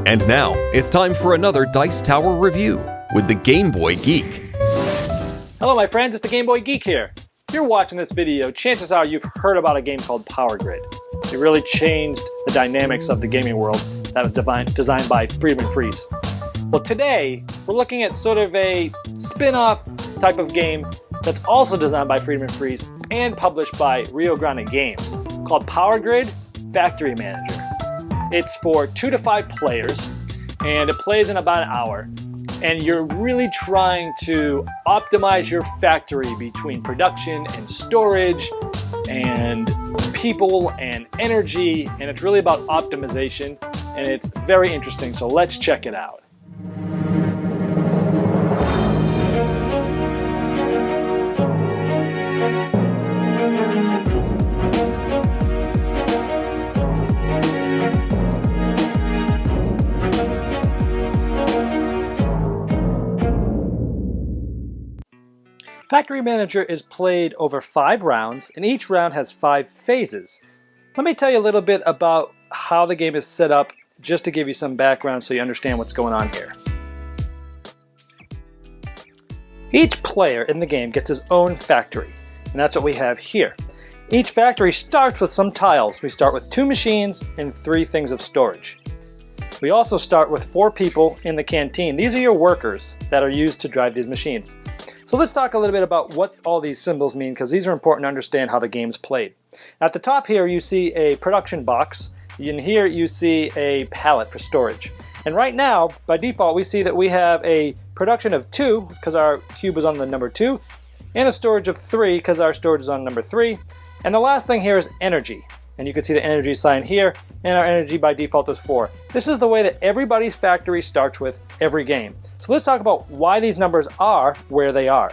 And now, it's time for another Dice Tower review with the Game Boy Geek. Hello my friends, it's the Game Boy Geek here. If you're watching this video, chances are you've heard about a game called Power Grid. It really changed the dynamics of the gaming world that was designed by Friedman Freeze. Well, today, we're looking at sort of a spin-off type of game that's also designed by Friedman Freeze and published by Rio Grande Games, called Power Grid Factory Manager. It's for 2 to 5 players, and it plays in about an hour. And you're really trying to optimize your factory between production and storage and people and energy, and it's really about optimization, and it's very interesting, so let's check it out. Factory Manager is played over 5 rounds, and each round has 5 phases. Let me tell you a little bit about how the game is set up, just to give you some background so you understand what's going on here. Each player in the game gets his own factory, and that's what we have here. Each factory starts with some tiles. We start with 2 machines and 3 things of storage. We also start with 4 people in the canteen. These are your workers that are used to drive these machines. So let's talk a little bit about what all these symbols mean, because these are important to understand how the game's played. At the top here you see a production box, and here you see a pallet for storage. And right now, by default, we see that we have a production of 2, because our cube is on the number 2, and a storage of 3, because our storage is on number 3. And the last thing here is energy. And you can see the energy sign here, and our energy by default is 4. This is the way that everybody's factory starts with every game. So let's talk about why these numbers are where they are.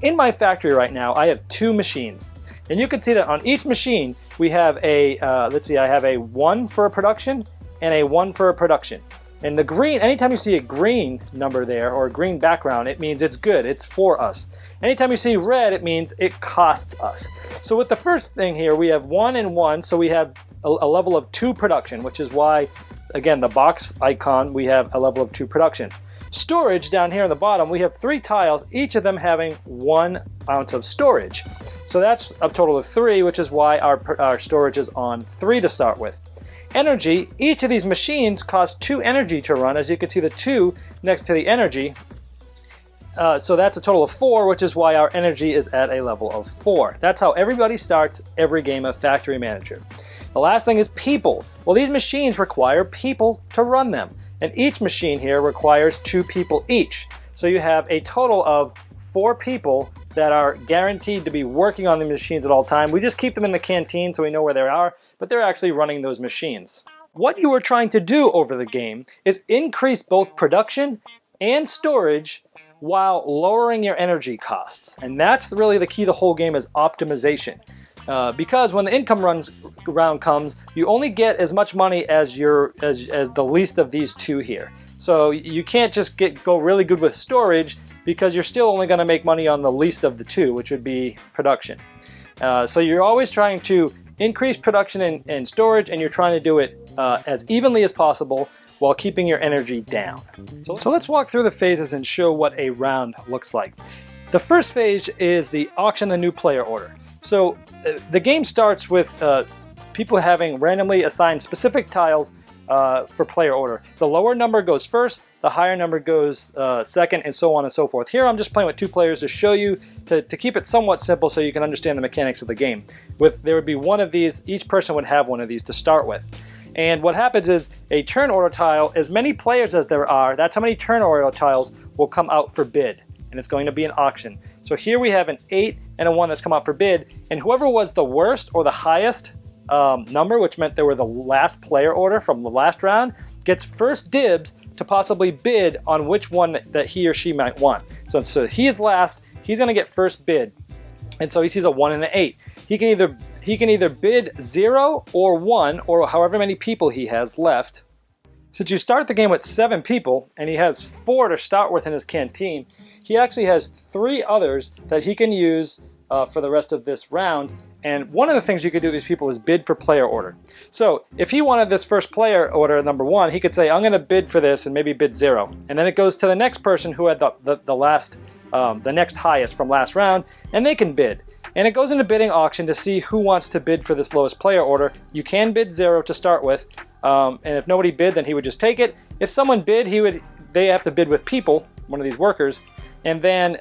In my factory right now, I have 2 machines. And you can see that on each machine, we have a, I have a 1 for a production and a 1 for a production. And the green, anytime you see a green number there, or a green background, it means it's good, it's for us. Anytime you see red, it means it costs us. So with the first thing here, we have 1 and 1, so we have a level of 2 production, which is why, again, the box icon, we have a level of 2 production. Storage, down here on the bottom, we have 3 tiles, each of them having 1 ounce of storage. So that's a total of 3, which is why our storage is on 3 to start with. Energy, each of these machines costs 2 energy to run, as you can see the 2 next to the energy. So that's a total of 4, which is why our energy is at a level of 4. That's how everybody starts every game of Factory Manager. The last thing is people. Well, these machines require people to run them. And each machine here requires 2 people each. So you have a total of 4 people that are guaranteed to be working on the machines at all time. We just keep them in the canteen so we know where they are, but they're actually running those machines. What you are trying to do over the game is increase both production and storage while lowering your energy costs. And that's really the key to the whole game, is optimization. Because when the income round comes, you only get as much money as the least of these 2 here. So you can't just go really good with storage, because you're still only going to make money on the least of the 2, which would be production. So you're always trying to increase production and storage, and you're trying to do it as evenly as possible while keeping your energy down. So let's walk through the phases and show what a round looks like. The first phase is the auction the new player order. So the game starts with people having randomly assigned specific tiles for player order. The lower number goes first, the higher number goes second, and so on and so forth. Here I'm just playing with 2 players to show you, to keep it somewhat simple so you can understand the mechanics of the game. There would be 1 of these, each person would have 1 of these to start with. And what happens is a turn order tile, as many players as there are, that's how many turn order tiles will come out for bid. And it's going to be an auction. So here we have an 8 and a 1 that's come out for bid, and whoever was the worst or the highest number, which meant they were the last player order from the last round, gets first dibs to possibly bid on which one that he or she might want. So he is last, he's going to get first bid. And so he sees a 1 and an 8. He can either bid 0 or 1, or however many people he has left. Since you start the game with 7 people, and he has 4 to start with in his canteen, he actually has 3 others that he can use for the rest of this round And one of the things you could do with these people is bid for player order. So if he wanted this first player order number 1, he could say, I'm going to bid for this and maybe bid 0. And then it goes to the next person who had the next highest from last round, and they can bid. And it goes into bidding auction to see who wants to bid for this lowest player order. You can bid 0 to start with, and if nobody bid, then he would just take it. If someone bid, they have to bid with people, one of these workers, and then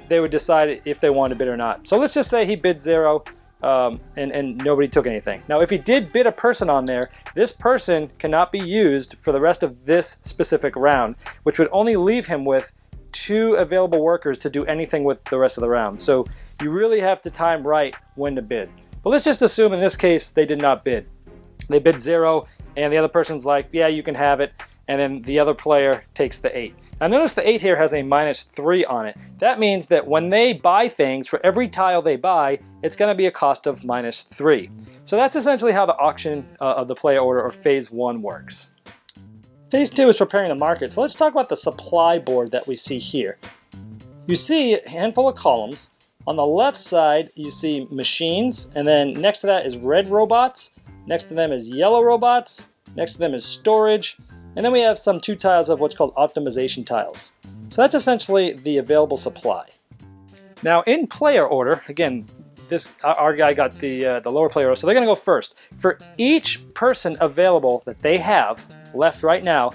they would decide if they wanted to bid or not. So let's just say he bid 0, and nobody took anything. Now, if he did bid a person on there, this person cannot be used for the rest of this specific round, which would only leave him with 2 available workers to do anything with the rest of the round. So you really have to time right when to bid. But let's just assume in this case they did not bid. They bid 0, and the other person's like, yeah, you can have it, and then the other player takes the 8. Now notice the 8 here has a -3 on it. That means that when they buy things, for every tile they buy, it's going to be a cost of -3. So that's essentially how the auction of the player order, or phase 1, works. Phase 2 is preparing the market. So let's talk about the supply board that we see here. You see a handful of columns. On the left side, you see machines, and then next to that is red robots. Next to them is yellow robots. Next to them is storage. And then we have some 2 tiles of what's called optimization tiles. So that's essentially the available supply. Now in player order, again, our guy got the lower player order, so they're going to go first. For each person available that they have left right now,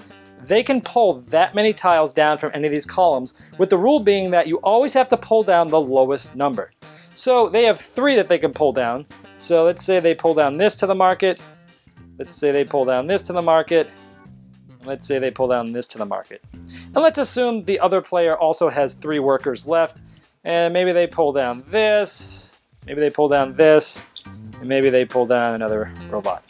they can pull that many tiles down from any of these columns, with the rule being that you always have to pull down the lowest number. So they have 3 that they can pull down. So let's say they pull down this to the market. Let's say they pull down this to the market. Let's say they pull down this to the market. And let's assume the other player also has 3 workers left, and maybe they pull down this, maybe they pull down this, and maybe they pull down another robot.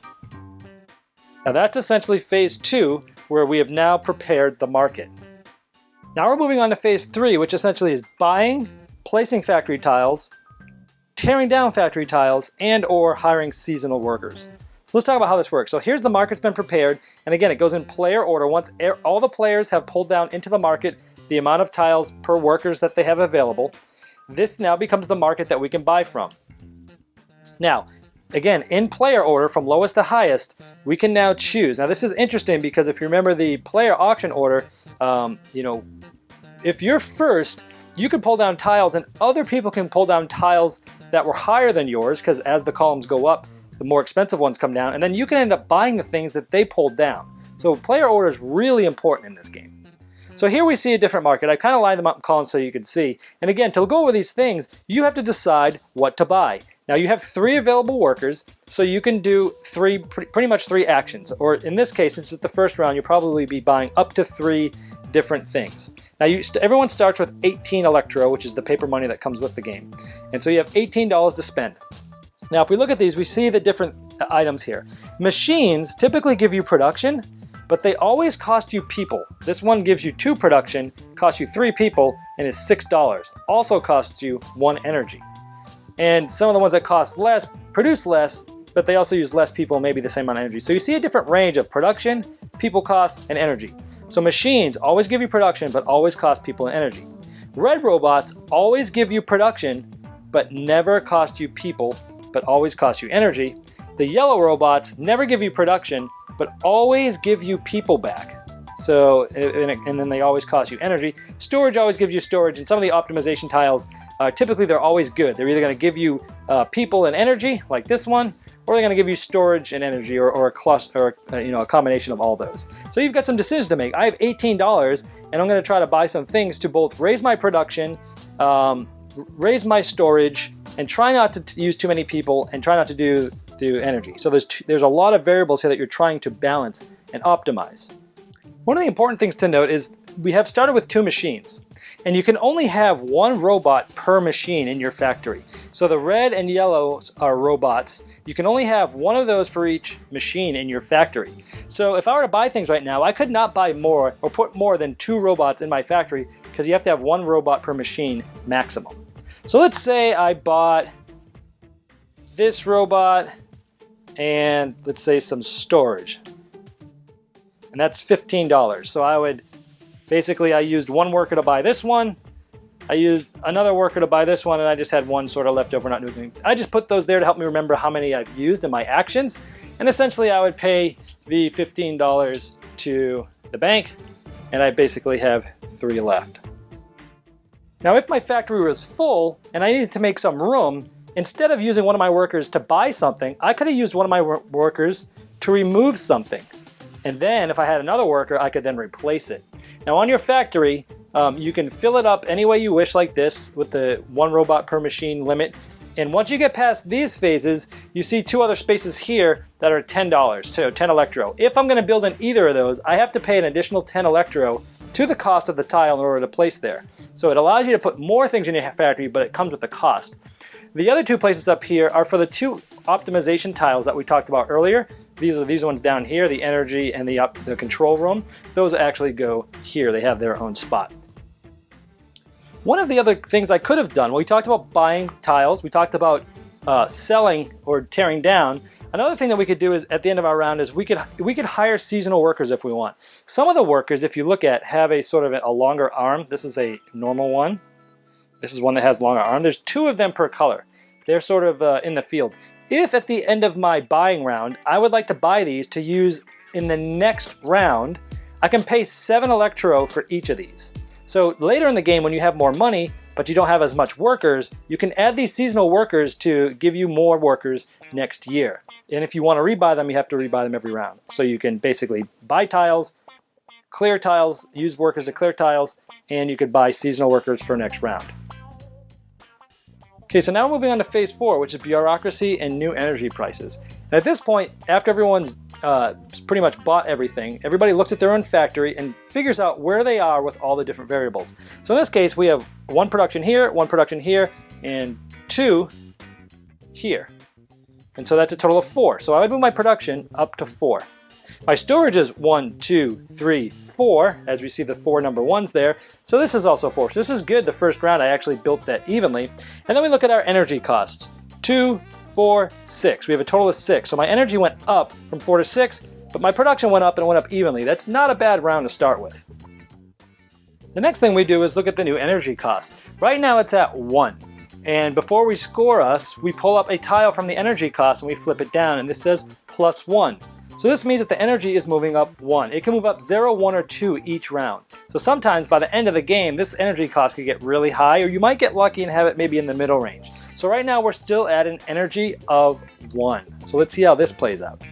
Now that's essentially phase 2, where we have now prepared the market. Now we're moving on to phase 3, which essentially is buying, placing factory tiles, tearing down factory tiles, and or hiring seasonal workers. So let's talk about how this works. So here's the market's been prepared, and again, it goes in player order. Once all the players have pulled down into the market the amount of tiles per workers that they have available, this now becomes the market that we can buy from. Now, again, in player order from lowest to highest, we can now choose. Now this is interesting because if you remember the player auction order, if you're first, you can pull down tiles and other people can pull down tiles that were higher than yours, because as the columns go up, the more expensive ones come down, and then you can end up buying the things that they pulled down. So player order is really important in this game. So here we see a different market. I kind of lined them up in columns so you can see. And again, to go over these things, you have to decide what to buy. Now you have 3 available workers, so you can do pretty much 3 actions. Or in this case, since it's the first round, you'll probably be buying up to 3 different things. Now everyone starts with 18 Electro, which is the paper money that comes with the game. And so you have $18 to spend. Now if we look at these, we see the different items here. Machines typically give you production, but they always cost you people. This one gives you 2 production, costs you 3 people, and is $6. Also costs you 1 energy. And some of the ones that cost less produce less, but they also use less people, maybe the same amount of energy. So you see a different range of production, people cost, and energy. So machines always give you production, but always cost people and energy. Red robots always give you production, but never cost you people, but always cost you energy. The yellow robots never give you production, but always give you people back. So, and then they always cost you energy. Storage always gives you storage, and some of the optimization tiles, typically they're always good. They're either going to give you people and energy, like this one, or they're going to give you storage and energy, or a cluster, or a combination of all those. So you've got some decisions to make. I have $18, and I'm going to try to buy some things to both raise my production, raise my storage, and try not to use too many people, and try not to do energy. So there's a lot of variables here that you're trying to balance and optimize. One of the important things to note is we have started with 2 machines, and you can only have 1 robot per machine in your factory. So the red and yellows are robots. You can only have 1 of those for each machine in your factory. So if I were to buy things right now, I could not buy more or put more than 2 robots in my factory, because you have to have 1 robot per machine maximum. So let's say I bought this robot and let's say some storage, and that's $15. So I used 1 worker to buy this one, I used another worker to buy this one, and I just had one sort of left over, not doing anything. I just put those there to help me remember how many I've used in my actions. And essentially I would pay the $15 to the bank, and I basically have 3 left. Now if my factory was full and I needed to make some room, instead of using one of my workers to buy something, I could have used one of my workers to remove something. And then if I had another worker, I could then replace it. Now on your factory, you can fill it up any way you wish like this with the 1 robot per machine limit. And once you get past these phases, you see 2 other spaces here that are $10, so 10 electro. If I'm going to build in either of those, I have to pay an additional 10 electro to the cost of the tile in order to place there. So it allows you to put more things in your factory, but it comes with a cost. The other 2 places up here are for the 2 optimization tiles that we talked about earlier. These are these ones down here, the energy and the control room. Those actually go here. They have their own spot. One of the other things I could have done, well, we talked about buying tiles, we talked about selling or tearing down. Another thing that we could do is at the end of our round is we could hire seasonal workers if we want. Some of the workers, if you look at, have a sort of a longer arm. This is a normal one. This is one that has longer arm. There's 2 of them per color. They're sort of in the field. If at the end of my buying round, I would like to buy these to use in the next round, I can pay 7 electro for each of these. So later in the game when you have more money, but you don't have as much workers, you can add these seasonal workers to give you more workers next year. And if you want to rebuy them, you have to rebuy them every round. So you can basically buy tiles, clear tiles, use workers to clear tiles, and you could buy seasonal workers for next round. Okay, so now moving on to phase 4, which is bureaucracy and new energy prices. And at this point, after everyone's pretty much bought everything, everybody looks at their own factory and figures out where they are with all the different variables. So in this case, we have 1 production here, 1 production here, and 2 here. And so that's a total of 4. So I would move my production up to 4. My storage is 1, 2, 3, 4, as we see the 4 number 1s there. So this is also 4. So this is good. The first round I actually built that evenly. And then we look at our energy costs. 2, 4, 6. We have a total of 6. So my energy went up from 4 to 6, but my production went up and it went up evenly. That's not a bad round to start with. The next thing we do is look at the new energy cost. Right now it's at 1. And before we score us, we pull up a tile from the energy cost and we flip it down, and this says +1. So this means that the energy is moving up 1. It can move up 0, 1, or 2 each round. So sometimes by the end of the game, this energy cost could get really high, or you might get lucky and have it maybe in the middle range. So right now we're still at an energy of 1. So let's see how this plays out.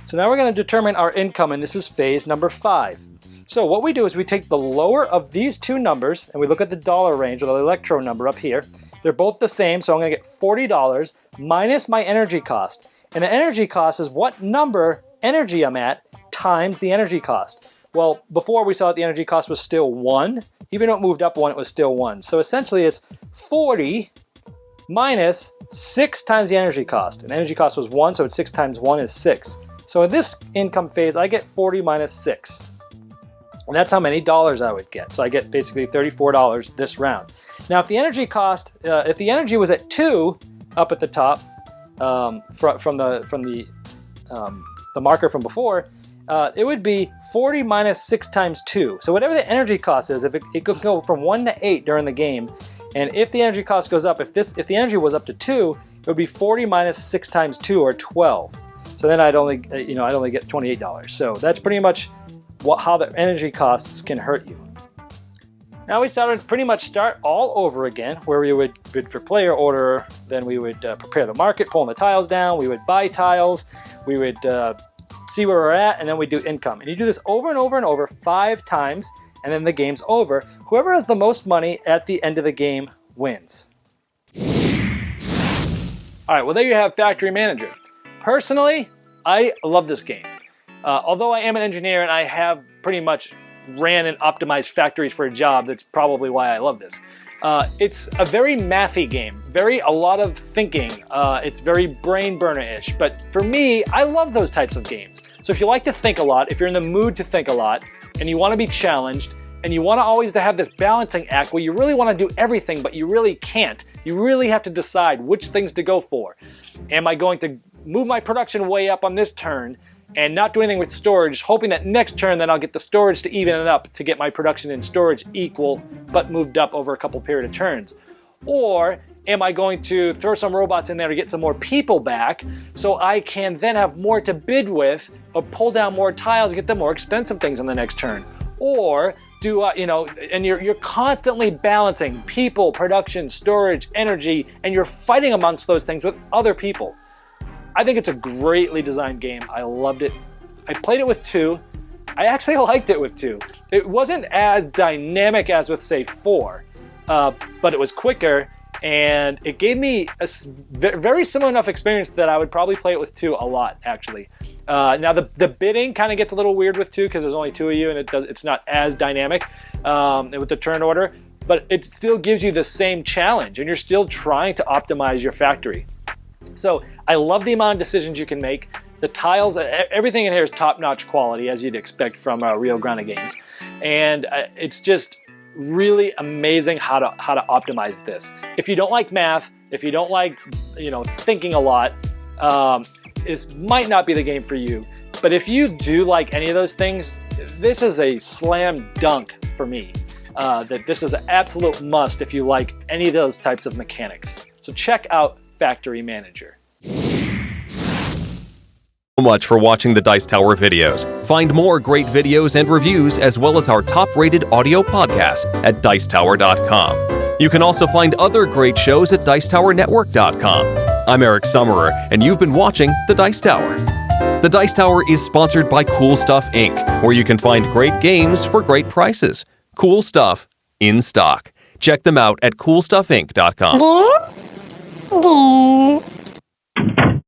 So now we're going to determine our income, and this is phase number 5. So what we do is we take the lower of these 2 numbers, and we look at the dollar range, or the electro number up here. They're both the same, so I'm going to get $40 minus my energy cost. And the energy cost is what number energy I'm at times the energy cost. Well, before we saw that the energy cost was still 1. Even though it moved up 1, it was still 1. So essentially it's 40 minus 6 times the energy cost. And energy cost was 1, so it's 6 times 1 is 6. So in this income phase, I get 40 minus 6. And that's how many dollars I would get. So I get basically $34 this round. Now if the energy cost, if the energy was at 2 up at the top from the marker from before, it would be 40 minus 6 times 2. So whatever the energy cost is, if it could go from 1 to 8 during the game, and if the energy cost goes up, if the energy was up to 2, it would be 40 minus 6 times 2, or 12. So then I'd only get $28. So that's pretty much how the energy costs can hurt you. Now we pretty much start all over again, where we would bid for player order, then we would prepare the market, pulling the tiles down, we would buy tiles, we would see where we're at, and then we do income. And you do this over and over and over 5 times, and then the game's over. Whoever has the most money at the end of the game wins. Alright, well there you have Factory Manager. Personally, I love this game. Although I am an engineer and I have pretty much ran and optimized factories for a job, that's probably why I love this. It's a very mathy game, a lot of thinking. It's very brain burner-ish, but for me, I love those types of games. So if you like to think a lot, if you're in the mood to think a lot, and you want to be challenged, and you want to always have this balancing act where you really want to do everything, but you really can't. You really have to decide which things to go for. Am I going to move my production way up on this turn and not do anything with storage, hoping that next turn then I'll get the storage to even it up to get my production and storage equal, but moved up over a couple period of turns? Or am I going to throw some robots in there to get some more people back so I can then have more to bid with or pull down more tiles and get the more expensive things on the next turn? Or do and you're constantly balancing people, production, storage, energy, and you're fighting amongst those things with other people. I think it's a greatly designed game. I loved it. I played it with 2. I actually liked it with 2. It wasn't as dynamic as with, say, 4, but it was quicker, and it gave me a very similar enough experience that I would probably play it with 2 a lot, actually. Now the bidding kind of gets a little weird with 2 because there's only 2 of you, and it's not as dynamic with the turn order, but it still gives you the same challenge, and you're still trying to optimize your factory. So I love the amount of decisions you can make. The tiles, everything in here is top-notch quality, as you'd expect from Rio Grande Games, and it's just really amazing how to optimize this. If you don't like math, if you don't like thinking a lot, this might not be the game for you. But if you do like any of those things, this is a slam dunk for me. That this is an absolute must if you like any of those types of mechanics. So check out Factory Manager. So much for watching the Dice Tower videos. Find more great videos and reviews as well as our top-rated audio podcast at Dicetower.com. You can also find other great shows at DicetowerNetwork.com. I'm Eric Summerer, and you've been watching The Dice Tower. The Dice Tower is sponsored by Cool Stuff Inc., where you can find great games for great prices. Cool stuff in stock. Check them out at CoolStuffInc.com.